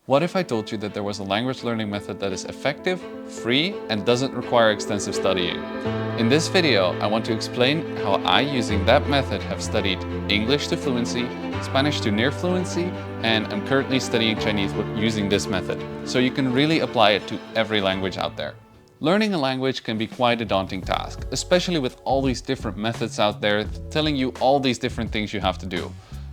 What if I told you that there was a language learning method that is effective, free, and doesn't require extensive studying? In this video, I want to explain how I, using that method, have studied English to fluency, Spanish to near fluency, and I'm currently studying Chinese using this method. So you can really apply it to every language out there. Learning a language can be quite a daunting task, especially with all these different methods out there telling you all these different things you have to do.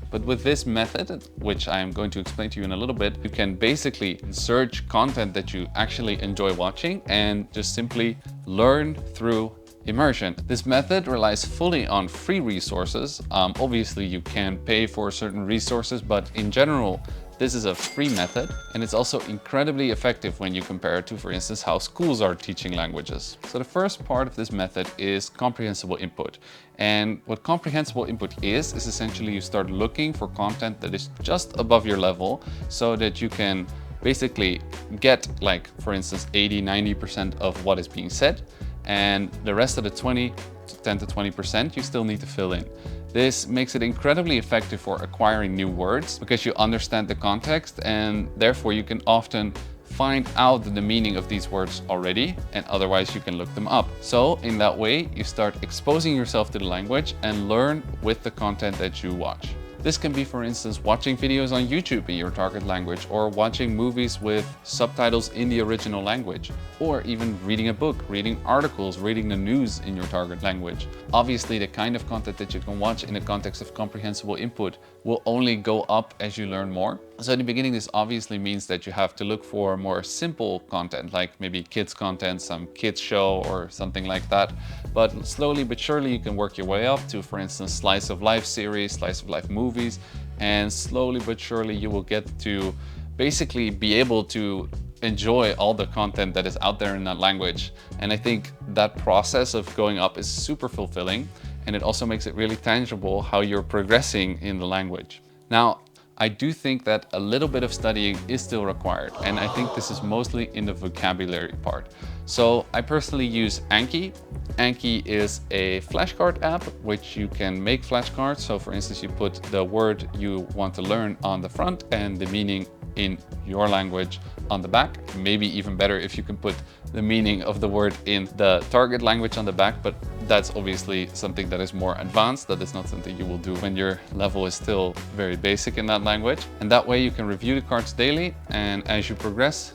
But with this method, which I'm going to explain to you in a little bit, you can basically search content that you actually enjoy watching and just simply learn through immersion. This method relies fully on free resources. Obviously, you can pay for certain resources, but in general, this is a free method, and it's also incredibly effective when you compare it to, for instance, how schools are teaching languages. So the first part of this method is comprehensible input. And what comprehensible input is essentially you start looking for content that is just above your level so that you can basically get, like, for instance, 80–90% of what is being said, and the rest of the 10 to 20% you still need to fill in. This makes it incredibly effective for acquiring new words because you understand the context, and therefore you can often find out the meaning of these words already, and otherwise you can look them up. So in that way, you start exposing yourself to the language and learn with the content that you watch. This can be, for instance, watching videos on YouTube in your target language, or watching movies with subtitles in the original language, or even reading a book, reading articles, reading the news in your target language. Obviously, the kind of content that you can watch in the context of comprehensible input will only go up as you learn more. So in the beginning, this obviously means that you have to look for more simple content, like maybe kids content, some kids show or something like that. But slowly but surely you can work your way up to, for instance, slice of life series, slice of life movies, and slowly but surely you will get to basically be able to enjoy all the content that is out there in that language. And I think that process of going up is super fulfilling, and it also makes it really tangible how you're progressing in the language. Now, I do think that a little bit of studying is still required, and I think this is mostly in the vocabulary part. So I personally use Anki. Anki is a flashcard app which you can make flashcards. So for instance, you put the word you want to learn on the front and the meaning in your language on the back. Maybe even better if you can put the meaning of the word in the target language on the back, but that's obviously something that is more advanced. That is not something you will do when your level is still very basic in that language. And that way you can review the cards daily, and as you progress,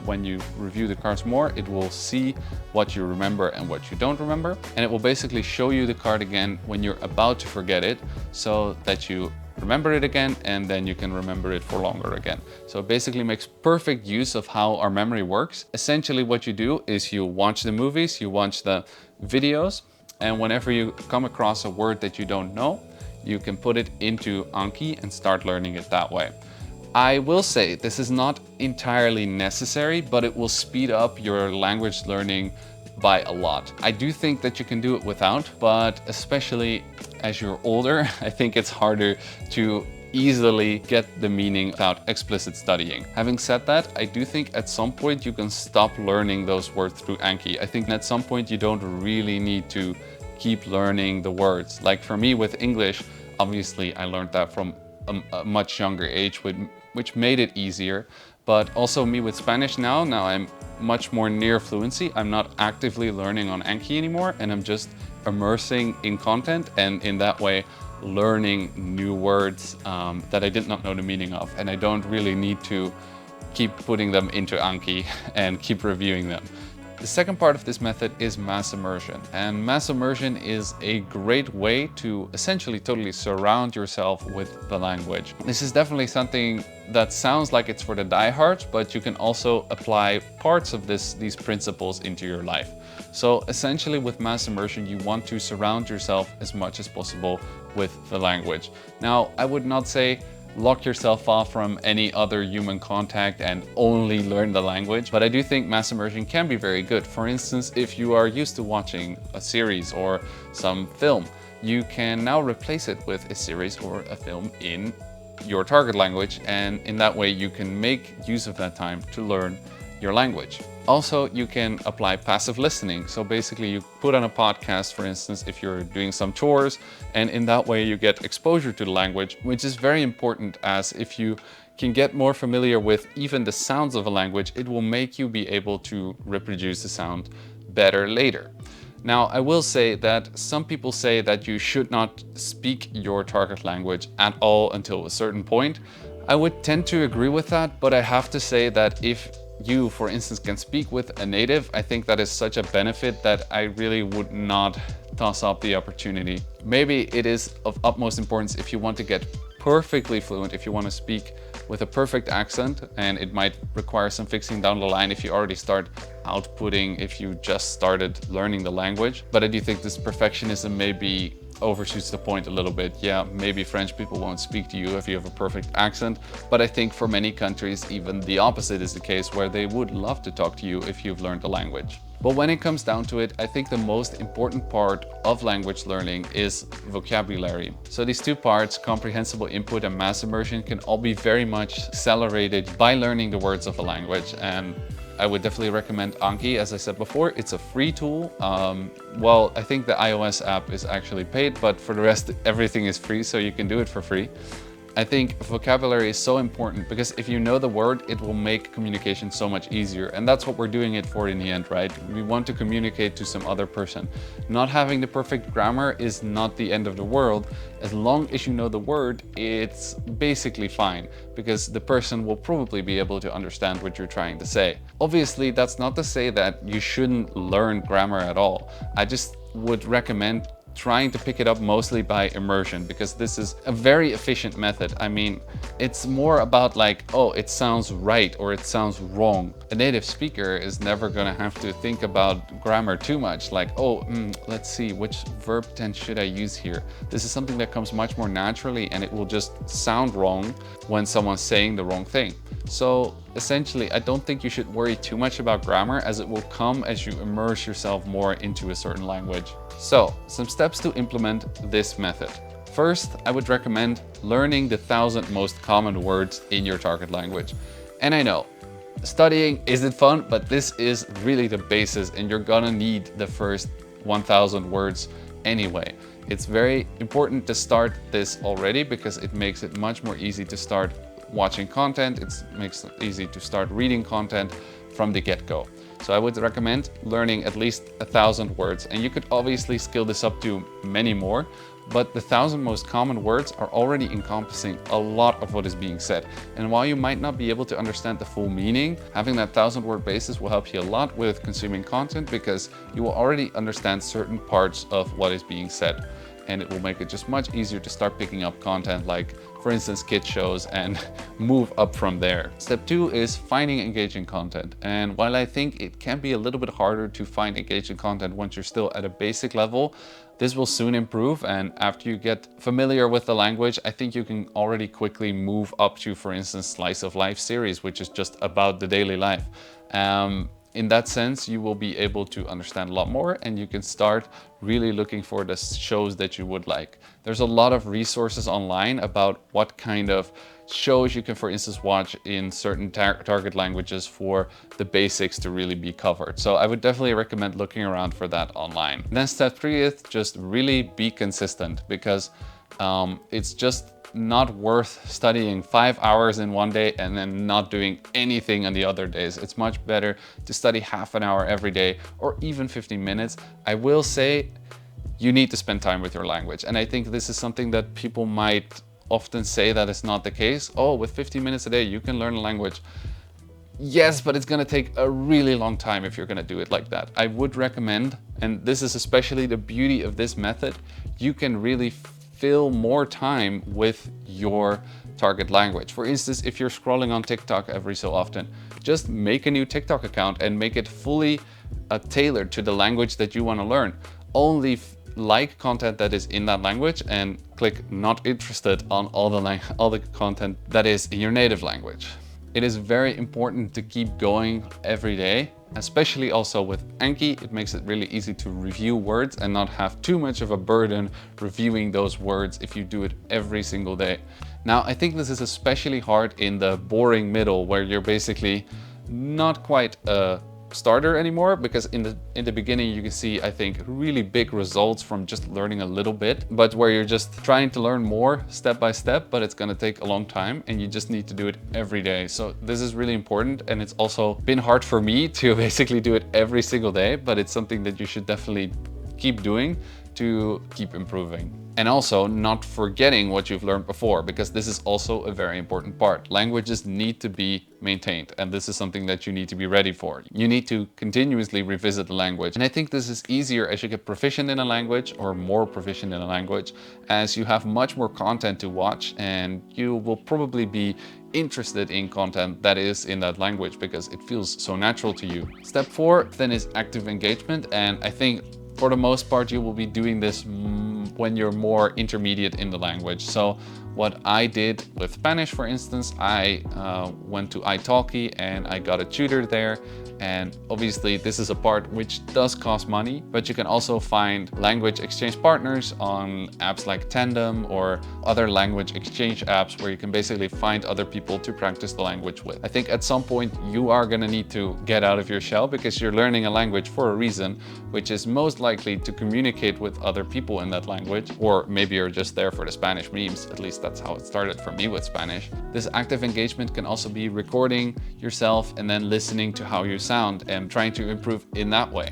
when you review the cards more, it will see what you remember and what you don't remember, and it will basically show you the card again when you're about to forget it, so that you remember it again, and then you can remember it for longer again. So it basically makes perfect use of how our memory works. Essentially what you do is you watch the movies, you watch the videos, and whenever you come across a word that you don't know, you can put it into Anki and start learning it that way. I will say this is not entirely necessary, but it will speed up your language learning by a lot. I do think that you can do it without, but especially as you're older, I think it's harder to easily get the meaning without explicit studying. Having said that, I do think at some point you can stop learning those words through Anki. I think at some point you don't really need to keep learning the words. Like for me with English, obviously I learned that from a much younger age, which made it easier. But also me with Spanish now I'm much more near fluency. I'm not actively learning on Anki anymore, and I'm just immersing in content, and in that way learning new words that I did not know the meaning of. And I don't really need to keep putting them into Anki and keep reviewing them. The second part of this method is mass immersion. And mass immersion is a great way to essentially totally surround yourself with the language. This is definitely something that sounds like it's for the diehards, but you can also apply parts of these principles into your life. So essentially with mass immersion, you want to surround yourself as much as possible with the language. Now, I would not say lock yourself off from any other human contact and only learn the language, but I do think mass immersion can be very good. For instance, if you are used to watching a series or some film, you can now replace it with a series or a film in your target language, and in that way you can make use of that time to learn your language. Also, you can apply passive listening. So basically you put on a podcast, for instance, if you're doing some chores, and in that way you get exposure to the language, which is very important, as if you can get more familiar with even the sounds of a language, it will make you be able to reproduce the sound better later. Now, I will say that some people say that you should not speak your target language at all until a certain point. I would tend to agree with that, but I have to say that if you, for instance, can speak with a native, I think that is such a benefit that I really would not toss up the opportunity. Maybe it is of utmost importance if you want to get perfectly fluent, if you want to speak with a perfect accent, and it might require some fixing down the line if you already start outputting, if you just started learning the language. But I do think this perfectionism maybe overshoots the point a little bit. Yeah, maybe French people won't speak to you if you have a perfect accent, but I think for many countries even the opposite is the case, where they would love to talk to you if you've learned the language. But when it comes down to it, I think the most important part of language learning is vocabulary. So these two parts, comprehensible input and mass immersion, can all be very much accelerated by learning the words of a language. And I would definitely recommend Anki. As I said before, it's a free tool. Well, I think the iOS app is actually paid, but for the rest, everything is free, so you can do it for free. I think vocabulary is so important because if you know the word, it will make communication so much easier. And that's what we're doing it for in the end, right? We want to communicate to some other person. Not having the perfect grammar is not the end of the world. As long as you know the word, it's basically fine because the person will probably be able to understand what you're trying to say. Obviously, that's not to say that you shouldn't learn grammar at all. I just would recommend trying to pick it up mostly by immersion, because this is a very efficient method. I mean, it's more about like, oh, it sounds right or it sounds wrong. A native speaker is never gonna have to think about grammar too much, like, oh, let's see, which verb tense should I use here? This is something that comes much more naturally, and it will just sound wrong when someone's saying the wrong thing. So essentially, I don't think you should worry too much about grammar, as it will come as you immerse yourself more into a certain language. So, some steps to implement this method. First, I would recommend learning the 1,000 most common words in your target language. And I know, studying isn't fun, but this is really the basis, and you're gonna need the first 1,000 words anyway. It's very important to start this already because it makes it much more easy to start watching content. It makes it easy to start reading content from the get-go. So I would recommend learning at least 1,000 words, and you could obviously scale this up to many more, but the 1,000 most common words are already encompassing a lot of what is being said. And while you might not be able to understand the full meaning, having that 1,000-word basis will help you a lot with consuming content, because you will already understand certain parts of what is being said. And it will make it just much easier to start picking up content like, for instance, kids shows, and move up from there. Step 2 is finding engaging content. And while I think it can be a little bit harder to find engaging content once you're still at a basic level, this will soon improve. And after you get familiar with the language, I think you can already quickly move up to, for instance, slice of life series, which is just about the daily life. In that sense, you will be able to understand a lot more, and you can start really looking for the shows that you would like. There's a lot of resources online about what kind of shows you can, for instance, watch in certain target languages for the basics to really be covered. So I would definitely recommend looking around for that online. Then step 3 is just really be consistent, because it's just not worth studying 5 hours in one day and then not doing anything on the other days. It's much better to study half an hour every day, or even 15 minutes. I will say you need to spend time with your language. And I think this is something that people might often say that is not the case. Oh, with 15 minutes a day, you can learn a language. Yes, but it's gonna take a really long time if you're gonna do it like that. I would recommend, and this is especially the beauty of this method, you can really fill more time with your target language. For instance, if you're scrolling on TikTok every so often, just make a new TikTok account and make it fully tailored to the language that you want to learn. Only like content that is in that language, and click not interested on all the content that is in your native language. It is very important to keep going every day, especially also with Anki. It makes it really easy to review words and not have too much of a burden reviewing those words if you do it every single day. Now, I think this is especially hard in the boring middle, where you're basically not quite a starter anymore, because in the beginning you can see, I think, really big results from just learning a little bit, but where you're just trying to learn more step by step, but it's going to take a long time and you just need to do it every day. So this is really important, and it's also been hard for me to basically do it every single day, but it's something that you should definitely keep doing to keep improving. And also not forgetting what you've learned before, because this is also a very important part. Languages need to be maintained, and this is something that you need to be ready for. You need to continuously revisit the language. And I think this is easier as you get proficient in a language, or more proficient in a language, as you have much more content to watch, and you will probably be interested in content that is in that language because it feels so natural to you. Step 4 then is active engagement, and I think for the most part you will be doing this when you're more intermediate in the language. So what I did with Spanish, for instance, I went to italki and I got a tutor there. And obviously this is a part which does cost money, but you can also find language exchange partners on apps like Tandem or other language exchange apps where you can basically find other people to practice the language with. I think at some point you are going to need to get out of your shell, because you're learning a language for a reason, which is most likely to communicate with other people in that language, or maybe you're just there for the Spanish memes. At least that's how it started for me with Spanish. This active engagement can also be recording yourself and then listening to how you sound and trying to improve in that way.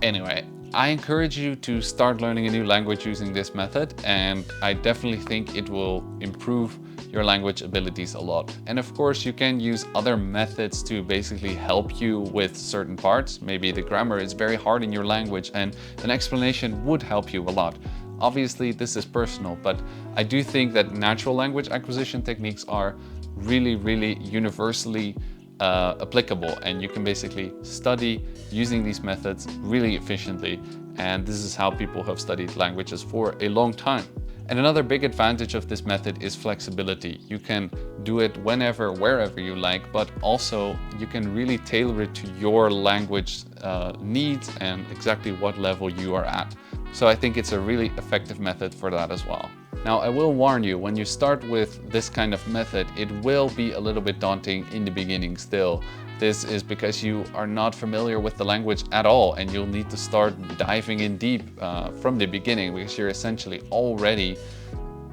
Anyway, I encourage you to start learning a new language using this method, and I definitely think it will improve your language abilities a lot. And of course, you can use other methods to basically help you with certain parts. Maybe the grammar is very hard in your language and an explanation would help you a lot. Obviously, this is personal, but I do think that natural language acquisition techniques are really universally applicable, and you can basically study using these methods really efficiently, and this is how people have studied languages for a long time. And another big advantage of this method is flexibility. You can do it whenever, wherever you like, but also you can really tailor it to your language needs and exactly what level you are at. So I think it's a really effective method for that as well. Now, I will warn you, when you start with this kind of method, it will be a little bit daunting in the beginning still. This is because you are not familiar with the language at all, and you'll need to start diving in deep from the beginning, because you're essentially already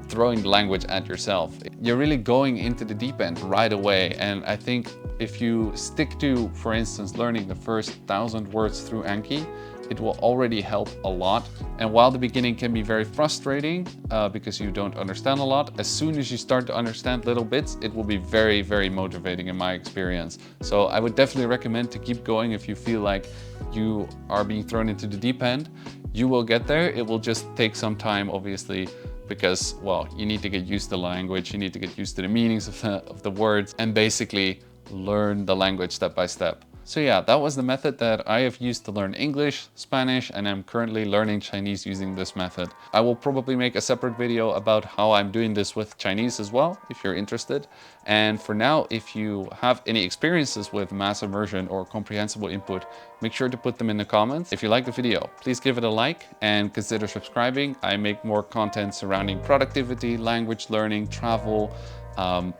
throwing the language at yourself. You're really going into the deep end right away, and I think if you stick to, for instance, learning the first 1,000 words through Anki, it will already help a lot. And while the beginning can be very frustrating because you don't understand a lot, as soon as you start to understand little bits, it will be very motivating in my experience. So I would definitely recommend to keep going if you feel like you are being thrown into the deep end. You will get there. It will just take some time, obviously, because, well, you need to get used to the language, you need to get used to the meanings of the words, and basically learn the language step by step. So yeah, that was the method that I have used to learn English, Spanish, and I'm currently learning Chinese using this method. I will probably make a separate video about how I'm doing this with Chinese as well, if you're interested. And for now, if you have any experiences with mass immersion or comprehensible input, make sure to put them in the comments. If you like the video, please give it a like and consider subscribing. I make more content surrounding productivity, language learning, travel,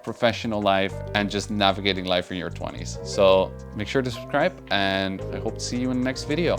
professional life, and just navigating life in your 20s. So make sure to subscribe, and I hope to see you in the next video.